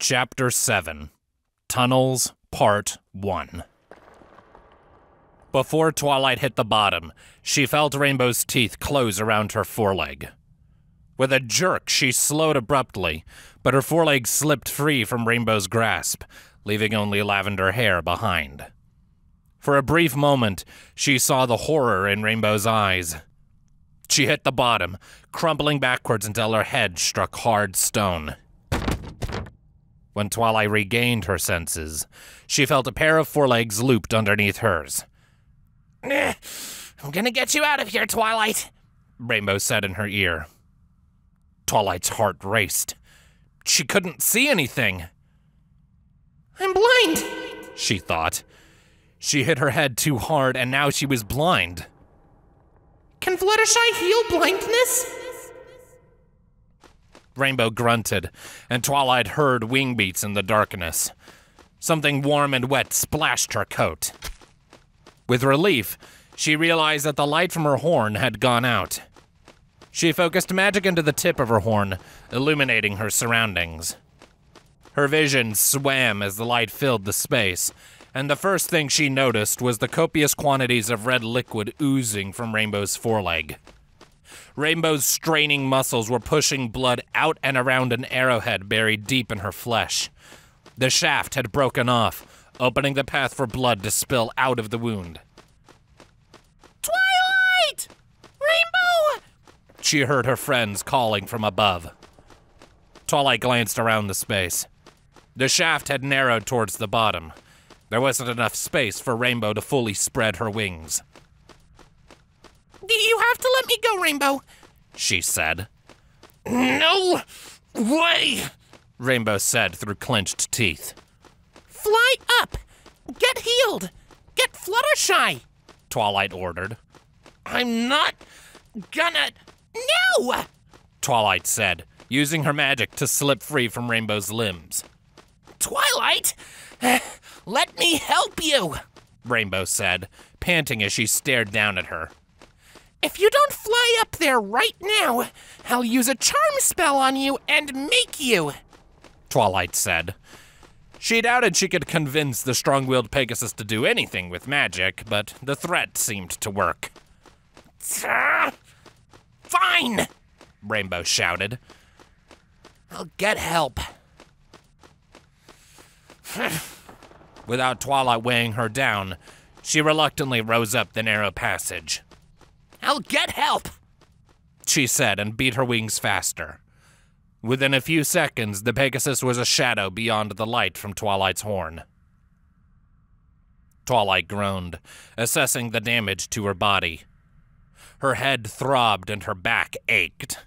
Chapter 7, Tunnels, Part 1. Before Twilight hit the bottom, she felt Rainbow's teeth close around her foreleg. With a jerk, she slowed abruptly, but her foreleg slipped free from Rainbow's grasp, leaving only lavender hair behind. For a brief moment, she saw the horror in Rainbow's eyes. She hit the bottom, crumpling backwards until her head struck hard stone. When Twilight regained her senses, she felt a pair of forelegs looped underneath hers. I'm gonna get you out of here, Twilight, Rainbow said in her ear. Twilight's heart raced. She couldn't see anything. I'm blind, she thought. She hit her head too hard, and now she was blind. Can Fluttershy heal blindness? Rainbow grunted, and Twilight heard wing beats in the darkness. Something warm and wet splashed her coat. With relief, she realized that the light from her horn had gone out. She focused magic into the tip of her horn, illuminating her surroundings. Her vision swam as the light filled the space, and the first thing she noticed was the copious quantities of red liquid oozing from Rainbow's foreleg. Rainbow's straining muscles were pushing blood out and around an arrowhead buried deep in her flesh. The shaft had broken off, opening the path for blood to spill out of the wound. Twilight! Rainbow! She heard her friends calling from above. Twilight glanced around the space. The shaft had narrowed towards the bottom. There wasn't enough space for Rainbow to fully spread her wings. You have to let me go, Rainbow, she said. No way, Rainbow said through clenched teeth. Fly up! Get healed! Get Fluttershy! Twilight ordered. I'm not gonna... No! Twilight said, using her magic to slip free from Rainbow's limbs. Twilight! Let me help you! Rainbow said, panting as she stared down at her. If you don't fly up there right now, I'll use a charm spell on you and make you, Twilight said. She doubted she could convince the strong-willed Pegasus to do anything with magic, but the threat seemed to work. Fine, Rainbow shouted. I'll get help. Without Twilight weighing her down, she reluctantly rose up the narrow passage. I'll get help, she said and beat her wings faster. Within a few seconds, the Pegasus was a shadow beyond the light from Twilight's horn. Twilight groaned, assessing the damage to her body. Her head throbbed and her back ached.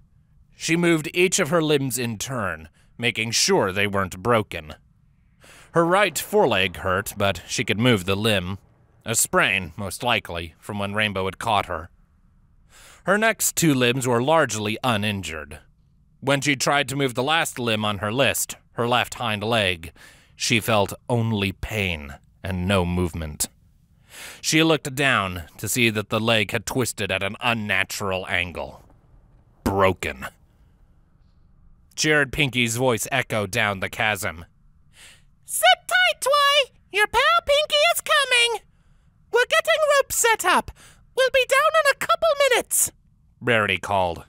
She moved each of her limbs in turn, making sure they weren't broken. Her right foreleg hurt, but she could move the limb. A sprain, most likely, from when Rainbow had caught her. Her next two limbs were largely uninjured. When she tried to move the last limb on her list, her left hind leg, she felt only pain and no movement. She looked down to see that the leg had twisted at an unnatural angle. Broken. She heard Pinky's voice echo down the chasm. Sit tight, Twi! Your pal Pinky is coming! We're getting ropes set up. We'll be down in a couple minutes, Rarity called.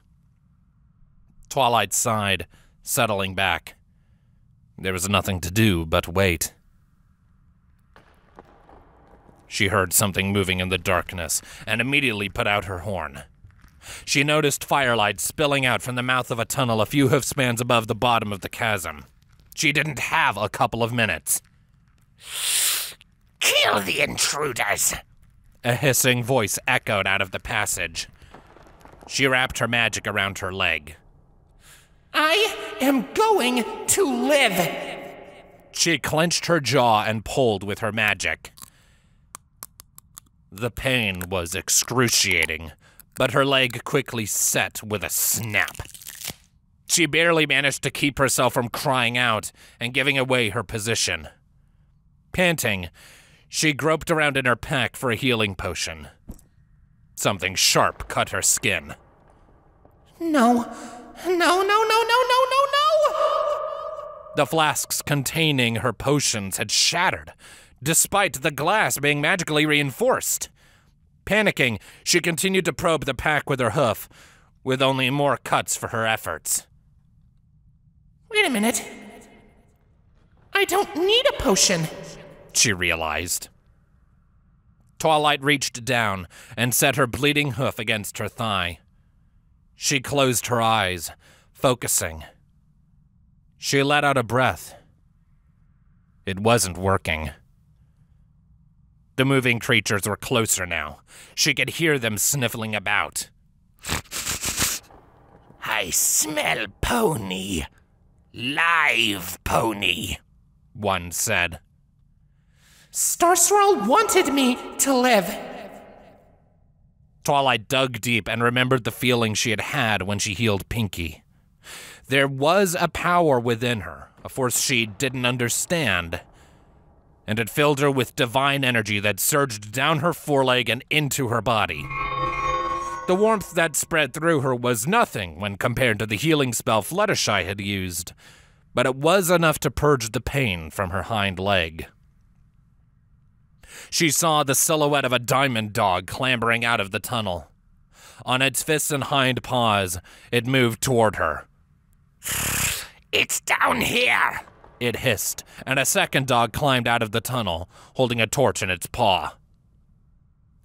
Twilight sighed, settling back. There was nothing to do but wait. She heard something moving in the darkness and immediately put out her horn. She noticed firelight spilling out from the mouth of a tunnel a few hoofspans above the bottom of the chasm. She didn't have a couple of minutes. Kill the intruders! A hissing voice echoed out of the passage. She wrapped her magic around her leg. I am going to live! She clenched her jaw and pulled with her magic. The pain was excruciating, but her leg quickly set with a snap. She barely managed to keep herself from crying out and giving away her position. Panting, she groped around in her pack for a healing potion. Something sharp cut her skin. No. The flasks containing her potions had shattered, despite the glass being magically reinforced. Panicking, she continued to probe the pack with her hoof, with only more cuts for her efforts. Wait a minute. I don't need a potion, she realized. Twilight reached down and set her bleeding hoof against her thigh. She closed her eyes, focusing. She let out a breath. It wasn't working. The moving creatures were closer now. She could hear them sniffling about. I smell pony. Live pony, one said. Star Swirl wanted me to live. Twilight dug deep and remembered the feeling she had had when she healed Pinky. There was a power within her, a force she didn't understand, and it filled her with divine energy that surged down her foreleg and into her body. The warmth that spread through her was nothing when compared to the healing spell Fluttershy had used, but it was enough to purge the pain from her hind leg. She saw the silhouette of a diamond dog clambering out of the tunnel. On its fists and hind paws, it moved toward her. It's down here, it hissed, and a second dog climbed out of the tunnel, holding a torch in its paw.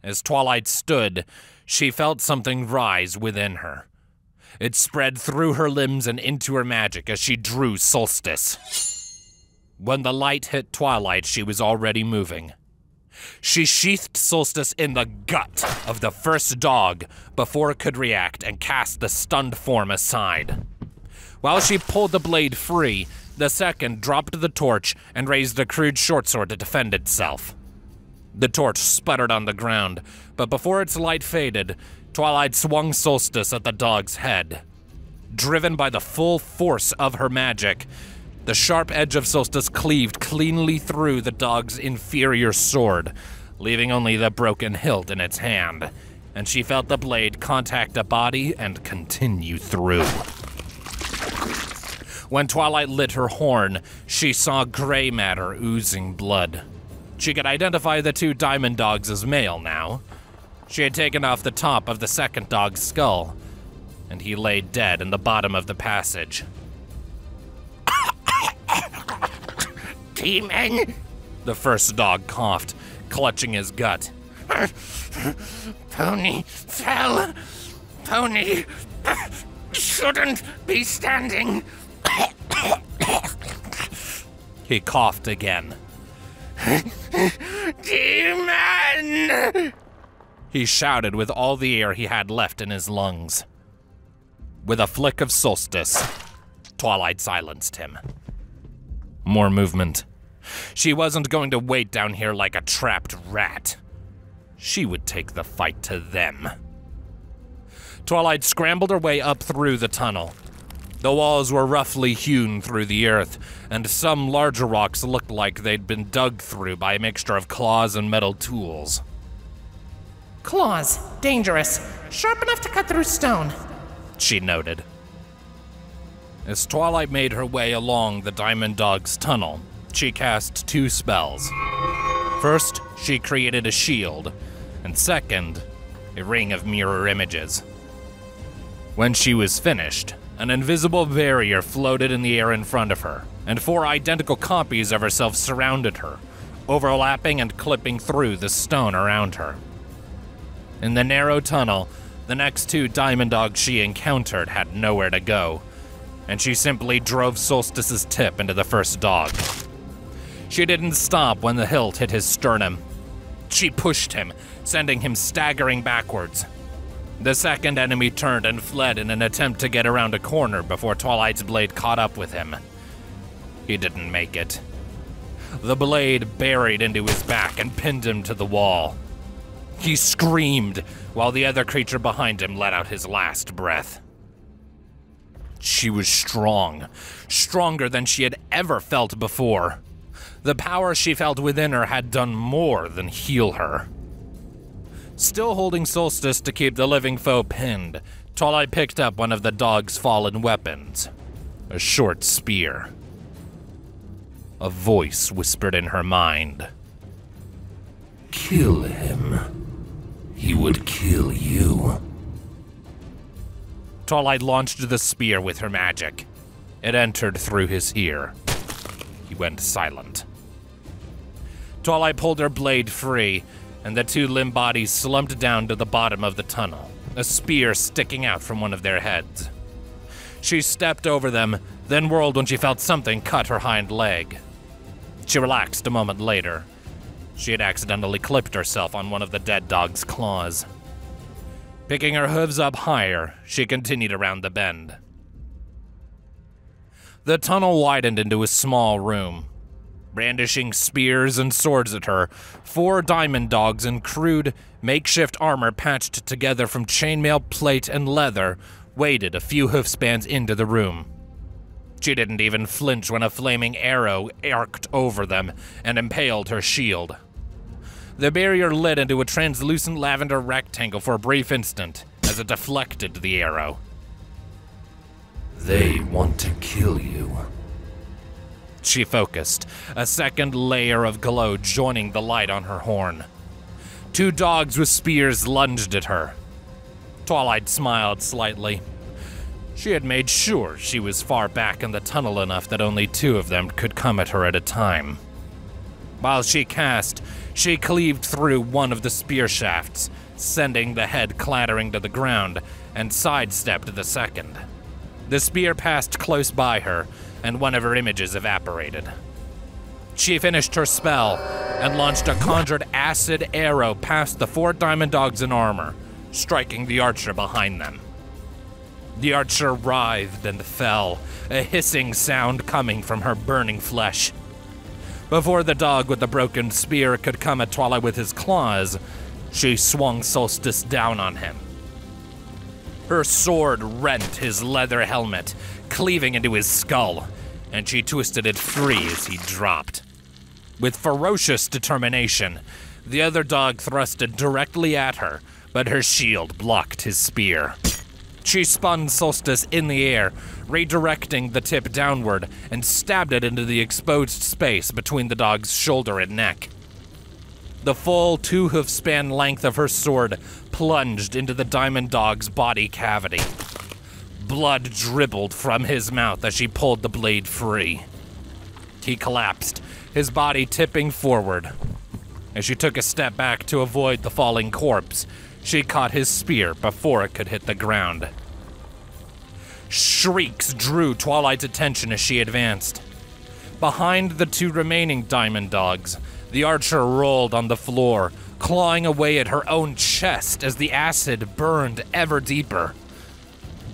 As Twilight stood, she felt something rise within her. It spread through her limbs and into her magic as she drew Solstice. When the light hit Twilight, she was already moving. She sheathed Solstice in the gut of the first dog before it could react and cast the stunned form aside. While she pulled the blade free, the second dropped the torch and raised a crude short sword to defend itself. The torch sputtered on the ground, but before its light faded, Twilight swung Solstice at the dog's head. Driven by the full force of her magic, the sharp edge of Solstice cleaved cleanly through the dog's inferior sword, leaving only the broken hilt in its hand, and she felt the blade contact a body and continue through. When Twilight lit her horn, she saw gray matter oozing blood. She could identify the two diamond dogs as male now. She had taken off the top of the second dog's skull, and he lay dead in the bottom of the passage. Demon! The first dog coughed, clutching his gut. Pony fell. Pony shouldn't be standing. He coughed again. Demon! He shouted with all the air he had left in his lungs. With a flick of Solstice, Twilight silenced him. More movement. She wasn't going to wait down here like a trapped rat. She would take the fight to them. Twilight scrambled her way up through the tunnel. The walls were roughly hewn through the earth, and some larger rocks looked like they'd been dug through by a mixture of claws and metal tools. Claws, dangerous, sharp enough to cut through stone, she noted. As Twilight made her way along the Diamond Dog's tunnel, she cast two spells. First, she created a shield, and second, a ring of mirror images. When she was finished, an invisible barrier floated in the air in front of her, and 4 identical copies of herself surrounded her, overlapping and clipping through the stone around her. In the narrow tunnel, the next 2 diamond dogs she encountered had nowhere to go, and she simply drove Solstice's tip into the first dog. She didn't stop when the hilt hit his sternum. She pushed him, sending him staggering backwards. The second enemy turned and fled in an attempt to get around a corner before Twilight's blade caught up with him. He didn't make it. The blade buried into his back and pinned him to the wall. He screamed while the other creature behind him let out his last breath. She was strong, stronger than she had ever felt before. The power she felt within her had done more than heal her. Still holding Solstice to keep the living foe pinned, Twilight picked up one of the dog's fallen weapons, a short spear. A voice whispered in her mind. Kill him. He would kill you. Twilight launched the spear with her magic. It entered through his ear. He went silent. Twilight pulled her blade free, and the two limb bodies slumped down to the bottom of the tunnel, a spear sticking out from one of their heads. She stepped over them, then whirled when she felt something cut her hind leg. She relaxed a moment later. She had accidentally clipped herself on one of the dead dog's claws. Picking her hooves up higher, she continued around the bend. The tunnel widened into a small room. Brandishing spears and swords at her, 4 diamond dogs in crude, makeshift armor patched together from chainmail, plate, and leather waded a few hoofspans into the room. She didn't even flinch when a flaming arrow arced over them and impaled her shield. The barrier lit into a translucent lavender rectangle for a brief instant as it deflected the arrow. They want to kill you. She focused, a second layer of glow joining the light on her horn. 2 dogs with spears lunged at her. Twilight smiled slightly. She had made sure she was far back in the tunnel enough that only 2 of them could come at her at a time. While she cast, she cleaved through one of the spear shafts, sending the head clattering to the ground, and sidestepped the second. The spear passed close by her, and one of her images evaporated. She finished her spell and launched a conjured acid arrow past the 4 diamond dogs in armor, striking the archer behind them. The archer writhed and fell, a hissing sound coming from her burning flesh. Before the dog with the broken spear could come at Twilight with his claws, she swung Solstice down on him. Her sword rent his leather helmet, cleaving into his skull, and she twisted it free as he dropped. With ferocious determination, the other dog thrusted directly at her, but her shield blocked his spear. She spun Solstice in the air, redirecting the tip downward, and stabbed it into the exposed space between the dog's shoulder and neck. The full 2-hoofspan length of her sword plunged into the diamond dog's body cavity. Blood dribbled from his mouth as she pulled the blade free. He collapsed, his body tipping forward. As she took a step back to avoid the falling corpse, she caught his spear before it could hit the ground. Shrieks drew Twilight's attention as she advanced. Behind the 2 remaining diamond dogs, the archer rolled on the floor, clawing away at her own chest as the acid burned ever deeper.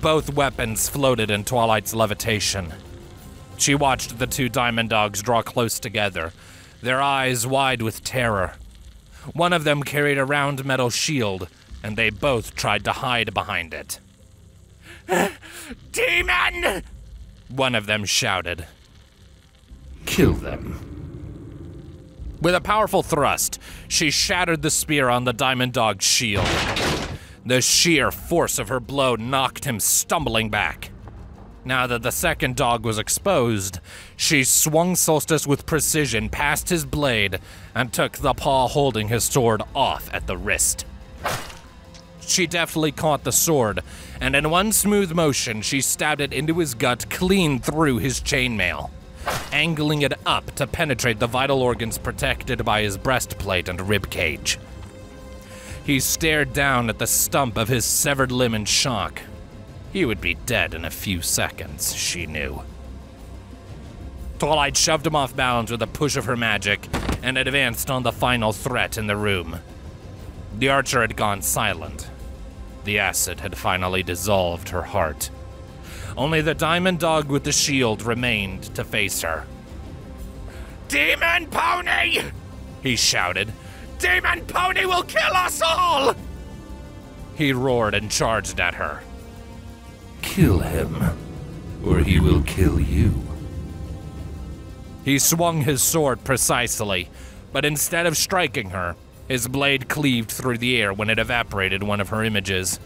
Both weapons floated in Twilight's levitation. She watched the 2 diamond dogs draw close together, their eyes wide with terror. One of them carried a round metal shield, and they both tried to hide behind it. Demon! One of them shouted. Kill them. With a powerful thrust, she shattered the spear on the diamond dog's shield. The sheer force of her blow knocked him stumbling back. Now that the second dog was exposed, she swung Solstice with precision past his blade and took the paw holding his sword off at the wrist. She deftly caught the sword, and in one smooth motion, she stabbed it into his gut clean through his chainmail, angling it up to penetrate the vital organs protected by his breastplate and ribcage. He stared down at the stump of his severed limb in shock. He would be dead in a few seconds, she knew. Twilight shoved him off balance with a push of her magic and advanced on the final threat in the room. The archer had gone silent. The acid had finally dissolved her heart. Only the diamond dog with the shield remained to face her. Demon Pony! He shouted. Demon Pony will kill us all! He roared and charged at her. Kill him, or he will kill you. He swung his sword precisely, but instead of striking her, his blade cleaved through the air when it evaporated one of her images.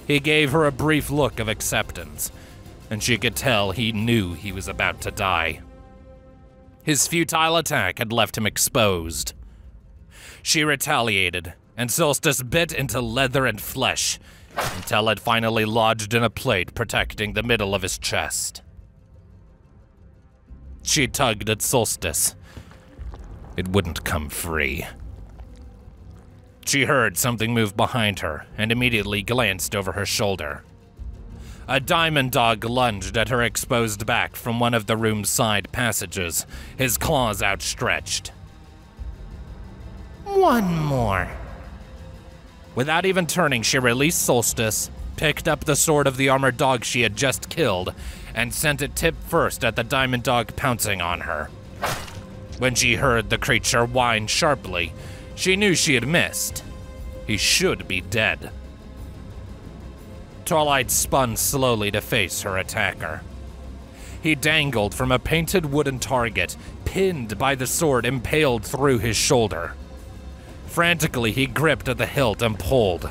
He gave her a brief look of acceptance, and she could tell he knew he was about to die. His futile attack had left him exposed. She retaliated, and Solstice bit into leather and flesh until it finally lodged in a plate protecting the middle of his chest. She tugged at Solstice. It wouldn't come free. She heard something move behind her and immediately glanced over her shoulder. A diamond dog lunged at her exposed back from one of the room's side passages, his claws outstretched. One more. Without even turning, she released Solstice, picked up the sword of the armored dog she had just killed, and sent it tip first at the diamond dog pouncing on her. When she heard the creature whine sharply, she knew she had missed. He should be dead. Twilight spun slowly to face her attacker. He dangled from a painted wooden target, pinned by the sword impaled through his shoulder. Frantically, he gripped at the hilt and pulled.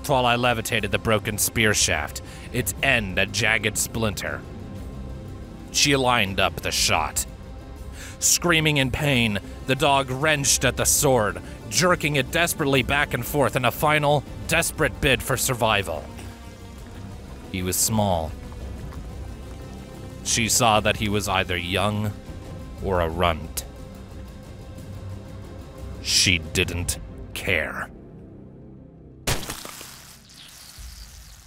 Twilight levitated the broken spear shaft, its end a jagged splinter. She lined up the shot. Screaming in pain, the dog wrenched at the sword, jerking it desperately back and forth in a final, desperate bid for survival. He was small. She saw that he was either young or a runt. She didn't care.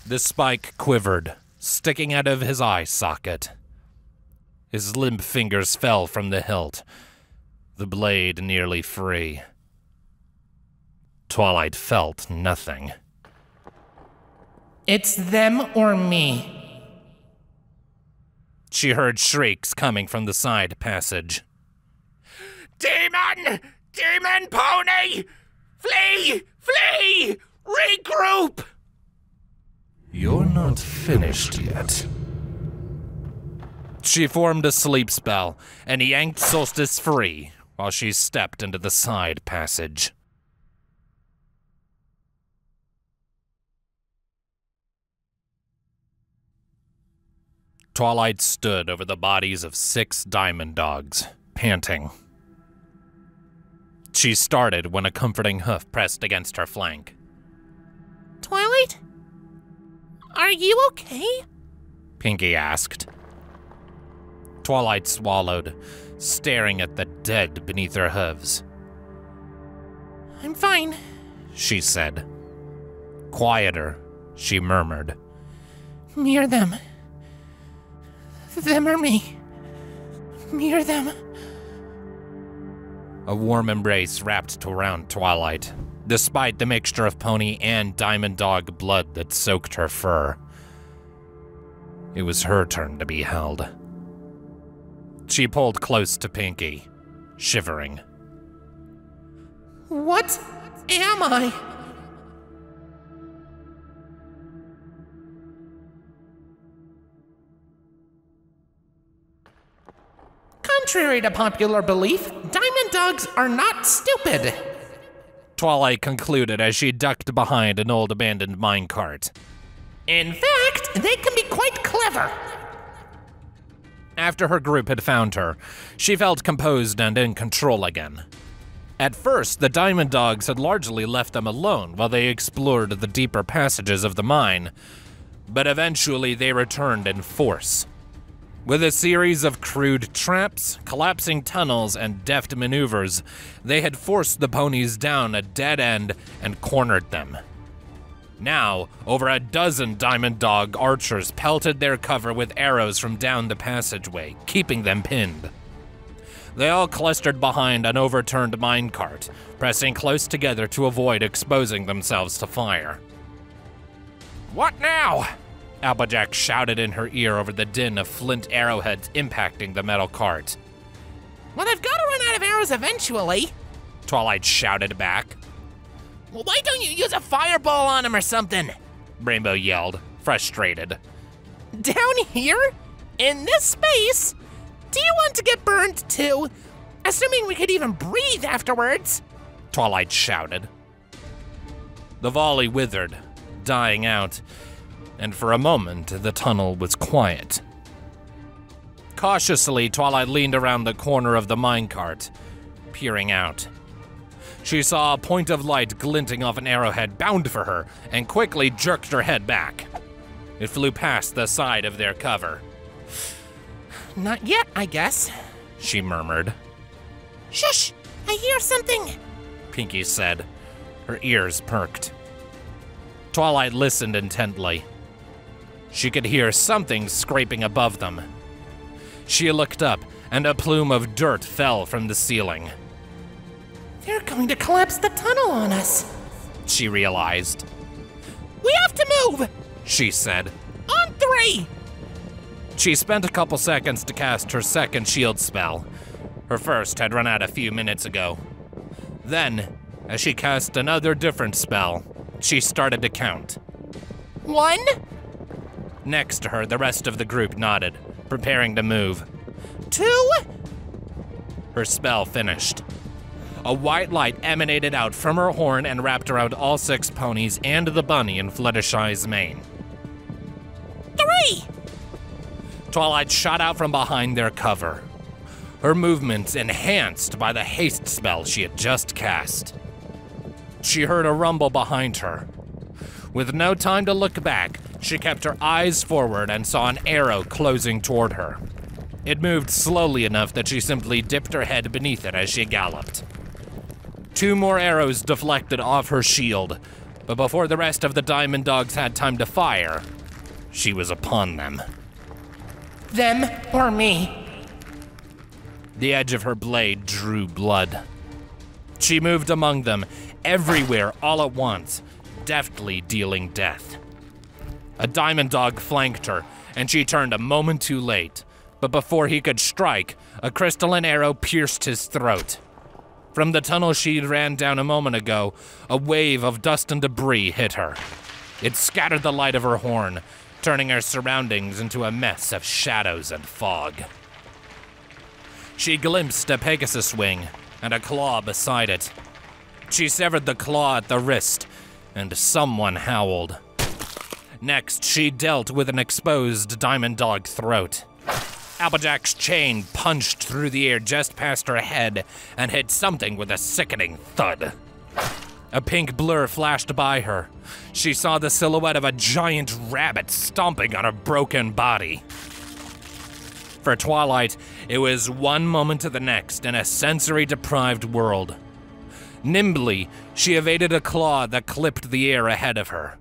The spike quivered, sticking out of his eye socket. His limp fingers fell from the hilt, the blade nearly free. Twilight felt nothing. It's them or me. She heard shrieks coming from the side passage. Demon! Demon pony! Flee! Flee! Regroup! You're not finished yet. She formed a sleep spell and yanked Solstice free while she stepped into the side passage. Twilight stood over the bodies of 6 diamond dogs, panting. She started when a comforting hoof pressed against her flank. Twilight? Are you okay? Pinky asked. Twilight swallowed, staring at the dead beneath her hooves. I'm fine, She said. Quieter, she murmured. Me or them. Them or me. Me or them. A warm embrace wrapped around Twilight, despite the mixture of pony and diamond dog blood that soaked her fur. It was her turn to be held. She pulled close to Pinky, shivering. What am I? Contrary to popular belief, diamond dogs are not stupid. Twilight concluded as she ducked behind an old abandoned minecart. In fact, they can be quite clever. After her group had found her, she felt composed and in control again. At first, the diamond dogs had largely left them alone while they explored the deeper passages of the mine, but eventually they returned in force. With a series of crude traps, collapsing tunnels, and deft maneuvers, they had forced the ponies down a dead end and cornered them. Now, over a dozen diamond dog archers pelted their cover with arrows from down the passageway, keeping them pinned. They all clustered behind an overturned minecart, pressing close together to avoid exposing themselves to fire. "What now?" Applejack shouted in her ear over the din of flint arrowheads impacting the metal cart. Well, they've got to run out of arrows eventually. Twilight shouted back. Well, why don't you use a fireball on them or something? Rainbow yelled, frustrated. Down here? In this space? Do you want to get burned too? Assuming we could even breathe afterwards. Twilight shouted. The volley withered, dying out, and for a moment the tunnel was quiet. Cautiously, Twilight leaned around the corner of the minecart, peering out. She saw a point of light glinting off an arrowhead bound for her, and quickly jerked her head back. It flew past the side of their cover. Not yet, I guess, she murmured. Shush! I hear something! Pinky said. Her ears perked. Twilight listened intently. She could hear something scraping above them. She looked up, and a plume of dirt fell from the ceiling. They're going to collapse the tunnel on us, she realized. We have to move, she said. On 3! She spent a couple seconds to cast her second shield spell. Her first had run out a few minutes ago. Then, as she cast another different spell, she started to count. 1. Next to her, the rest of the group nodded, preparing to move. 2. Her spell finished. A white light emanated out from her horn and wrapped around all 6 ponies and the bunny in Fluttershy's mane. 3. Twilight shot out from behind their cover, her movements enhanced by the haste spell she had just cast. She heard a rumble behind her. With no time to look back, she kept her eyes forward and saw an arrow closing toward her. It moved slowly enough that she simply dipped her head beneath it as she galloped. 2 more arrows deflected off her shield, but before the rest of the Diamond Dogs had time to fire, she was upon them. Them or me? The edge of her blade drew blood. She moved among them, everywhere, all at once, deftly dealing death. A Diamond Dog flanked her, and she turned a moment too late. But before he could strike, a crystalline arrow pierced his throat. From the tunnel she ran down a moment ago, a wave of dust and debris hit her. It scattered the light of her horn, turning her surroundings into a mess of shadows and fog. She glimpsed a Pegasus wing and a claw beside it. She severed the claw at the wrist, and someone howled. Next, she dealt with an exposed Diamond Dog throat. Applejack's chain punched through the air just past her head and hit something with a sickening thud. A pink blur flashed by her. She saw the silhouette of a giant rabbit stomping on a broken body. For Twilight, it was one moment to the next in a sensory-deprived world. Nimbly, she evaded a claw that clipped the air ahead of her.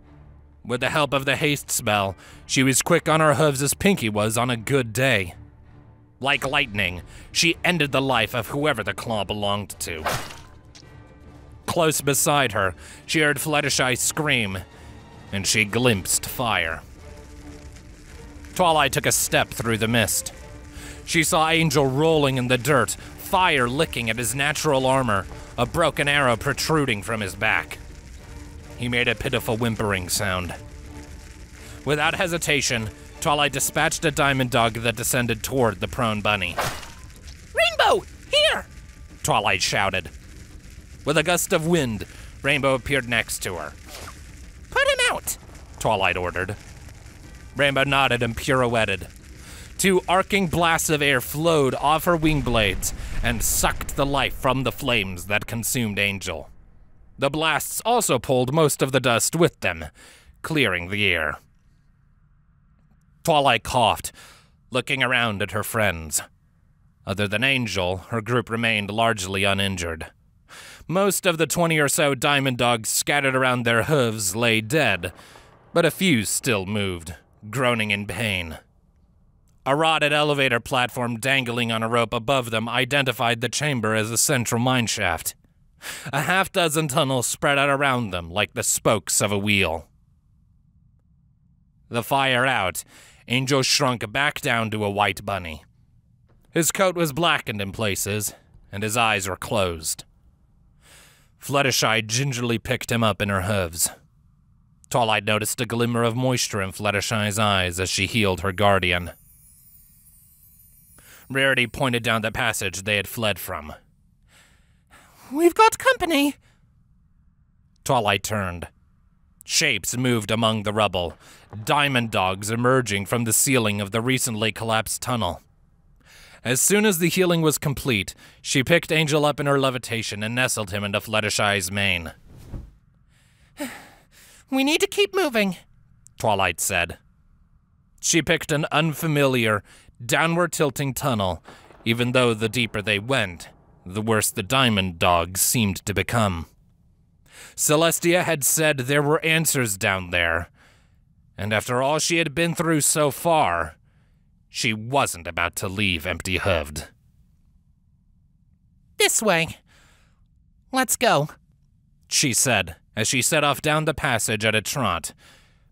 With the help of the haste spell, she was quick on her hooves as Pinky was on a good day. Like lightning, she ended the life of whoever the claw belonged to. Close beside her, she heard Fluttershy scream, and she glimpsed fire. Twilight took a step through the mist. She saw Angel rolling in the dirt, fire licking at his natural armor, a broken arrow protruding from his back. He made a pitiful whimpering sound. Without hesitation, Twilight dispatched a Diamond Dog that descended toward the prone bunny. Rainbow, here! Twilight shouted. With a gust of wind, Rainbow appeared next to her. Put him out! Twilight ordered. Rainbow nodded and pirouetted. 2 arcing blasts of air flowed off her wing blades and sucked the life from the flames that consumed Angel. The blasts also pulled most of the dust with them, clearing the air. Twilight coughed, looking around at her friends. Other than Angel, her group remained largely uninjured. Most of the 20 or so Diamond Dogs scattered around their hooves lay dead, but a few still moved, groaning in pain. A rotted elevator platform dangling on a rope above them identified the chamber as a central mineshaft. A half-dozen tunnels spread out around them like the spokes of a wheel. The fire out, Angel shrunk back down to a white bunny. His coat was blackened in places, and his eyes were closed. Fluttershy gingerly picked him up in her hooves. Twilight noticed a glimmer of moisture in Fluttershy's eyes as she healed her guardian. Rarity pointed down the passage they had fled from. We've got company. Twilight turned. Shapes moved among the rubble, Diamond Dogs emerging from the ceiling of the recently collapsed tunnel. As soon as the healing was complete, she picked Angel up in her levitation and nestled him into Fluttershy's mane. We need to keep moving, Twilight said. She picked an unfamiliar, downward-tilting tunnel, even though the deeper they went, the worse the diamond dogs seemed to become. Celestia had said there were answers down there, and after all she had been through so far, she wasn't about to leave empty-hooved. This way. Let's go, she said, as she set off down the passage at a trot.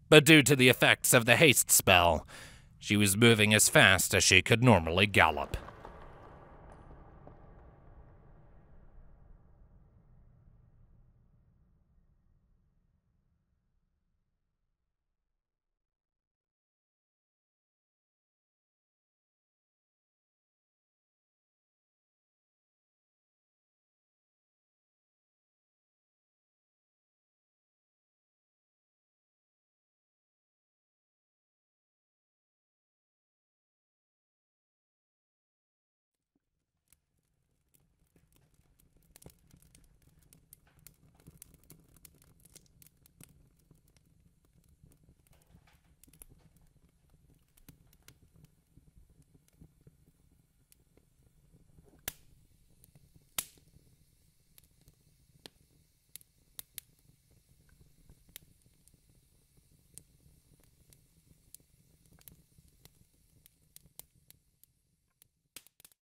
But due to the effects of the haste spell, she was moving as fast as she could normally gallop.